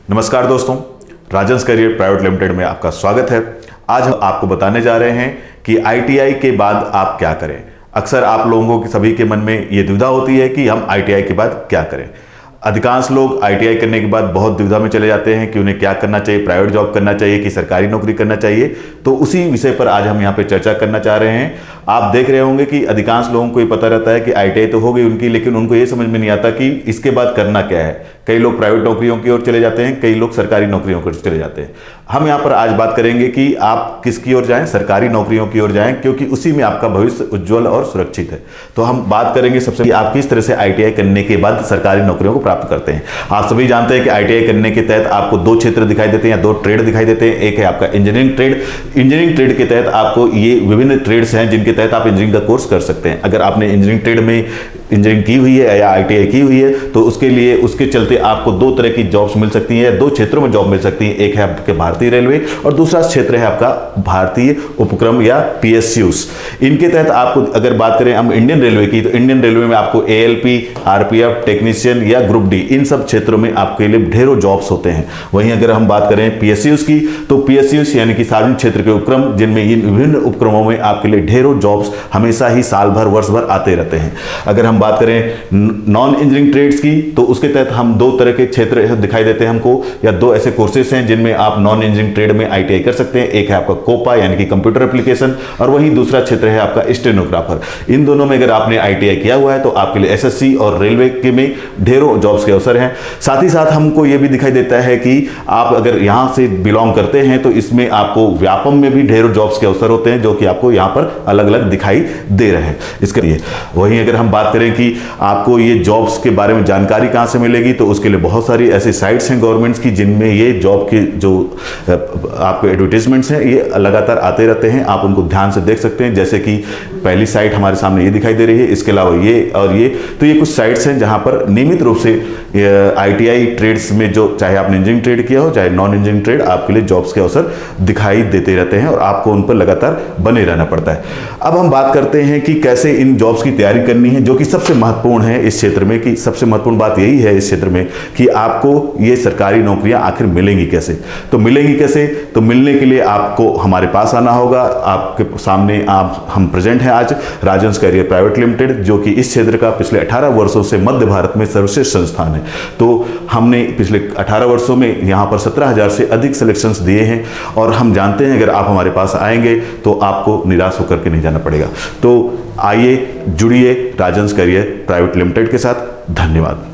नमस्कार दोस्तों, Rajans career private limited में आपका स्वागत है। आज हम आपको बताने जा रहे हैं कि आईटीआई के बाद आप क्या करें। अक्सर आप लोगों के सभी के मन में ये दुविधा होती है कि हम आईटीआई के बाद क्या करें। अधिकांश लोग आईटीआई करने के बाद बहुत दुविधा में चले जाते हैं कि उन्हें क्या करना चाहिए, प्राइवेट जॉब करना चाहिए कि सरकारी नौकरी करना चाहिए। तो उसी विषय पर आज हम यहाँ पे चर्चा करना चाह रहे हैं। आप देख रहे होंगे कि अधिकांश लोगों को ये पता रहता है कि आईटीआई तो हो गई उनकी, लेकिन उनको ये समझ में नहीं आता कि इसके बाद करना क्या है। कई लोग प्राइवेट नौकरियों की ओर चले जाते हैं, कई लोग सरकारी नौकरियों की ओर चले जाते हैं। हम यहाँ पर आज बात करेंगे कि आप किसकी ओर जाएं, सरकारी नौकरियों की ओर जाएं, क्योंकि उसी में आपका भविष्य उज्जवल और सुरक्षित है। तो हम बात करेंगे सबसे कि आप किस तरह से आईटीआई करने के बाद सरकारी नौकरियों को प्राप्त करते हैं। आप सभी जानते हैं कि आईटीआई करने के तहत आपको दो क्षेत्र दिखाई देते हैं या दो ट्रेड दिखाई देते हैं। एक है आपका इंजीनियरिंग ट्रेड। इंजीनियरिंग ट्रेड के तहत आपको ये विभिन्न ट्रेड्स हैं जिनके तहत आप इंजीनियरिंग का कोर्स कर सकते हैं। अगर आपने इंजीनियरिंग ट्रेड में इंजीनियरिंग की हुई है या आईटीआई की हुई है तो उसके चलते आपको दो तरह की जॉब्स मिल सकती हैं या दो क्षेत्रों में जॉब मिल सकती है। एक है आपके भारतीय रेलवे और दूसरा क्षेत्र है आपका भारतीय उपक्रम या पीएसयूज। इनके तहत आपको अगर बात करें हम इंडियन रेलवे की, तो इंडियन रेलवे में आपको एएलपी, आरपीएफ, टेक्नीशियन या ग्रुप डी, इन सब क्षेत्रों में आपके लिए ढेरों जॉब्स होते हैं। वहीं अगर हम बात करें पीएसयूज की, तो पीएसयूज यानी कि सार्वजनिक क्षेत्र के उपक्रम, जिनमें इन विभिन्न उपक्रमों में आपके लिए ढेरों जॉब्स हमेशा ही साल भर वर्ष भर आते रहते हैं। अगर हम बात करें नॉन इंजीनियरिंग ट्रेड्स की, तो उसके तहत हम दो तरह के क्षेत्र दिखाई देते हैं हमको, या दो ऐसे कोर्सेज हैं जिनमें आप नॉन इंजीनियरिंग ट्रेड में आईटीआई कर सकते हैं। एक है आपका कोपा यानी कि कंप्यूटर एप्लीकेशन, और वहीं दूसरा क्षेत्र है आपका स्टेनोग्राफर। इन दोनों में अगर आपने आईटीआई किया हुआ है तो आपके लिए एसएससी और रेलवे के में ढेरों जॉब्स के अवसर हैं। साथ ही साथ हमको यह भी दिखाई देता है कि आप अगर यहां से बिलोंग करते हैं तो इसमें आपको व्यापम में भी ढेरों जॉब्स के अवसर होते हैं जो कि आपको यहां पर अलग अलग दिखाई दे रहे हैं। इसके लिए वहीं अगर हम बात करें कि आपको ये जॉब्स के बारे में जानकारी कहां से मिलेगी, तो उसके लिए बहुत सारी ऐसी साइट्स हैं गवर्नमेंट्स की जिनमें ये जॉब के जो आपको एडवर्टाइजमेंट्स हैं ये लगातार आते रहते हैं। आप उनको ध्यान से देख सकते हैं। जैसे कि पहली साइट हमारे सामने ये दिखाई दे रही है, इसके अलावा ये और ये, तो ये कुछ साइट्स हैं जहां पर नियमित रूप से आईटीआई ट्रेड्स में, जो चाहे आपने इंजीनियरिंग ट्रेड किया हो चाहे नॉन इंजीनियरिंग ट्रेड, आपके लिए जॉब्स के अवसर दिखाई देते रहते हैं और आपको उन पर लगातार बने रहना पड़ता है। अब हम बात करते हैं कि कैसे इन जॉब्स की तैयारी करनी है, जो कि सबसे महत्वपूर्ण है इस क्षेत्र में। कि सबसे महत्वपूर्ण बात यही है इस क्षेत्र में कि आपको ये सरकारी नौकरियां आखिर मिलेंगी कैसे। तो मिलेंगी कैसे, तो मिलने के लिए आपको हमारे पास आना होगा। आपके सामने हम प्रेजेंट हैं आज राजंस करियर प्राइवेट लिमिटेड, जो कि इस क्षेत्र का पिछले 18 वर्षों से मध्य भारत में सर्वश्रेष्ठ संस्थान है। तो हमने पिछले 18 वर्षों में यहाँ पर 17,000 से अधिक सिलेक्शंस दिए हैं और हम जानते हैं अगर आप हमारे पास आएंगे तो आपको निराश होकर के नहीं जाना पड़ेगा। तो आइए जुड़िए राजंस करियर प्राइवेट लिमिटेड के साथ। धन्यवाद।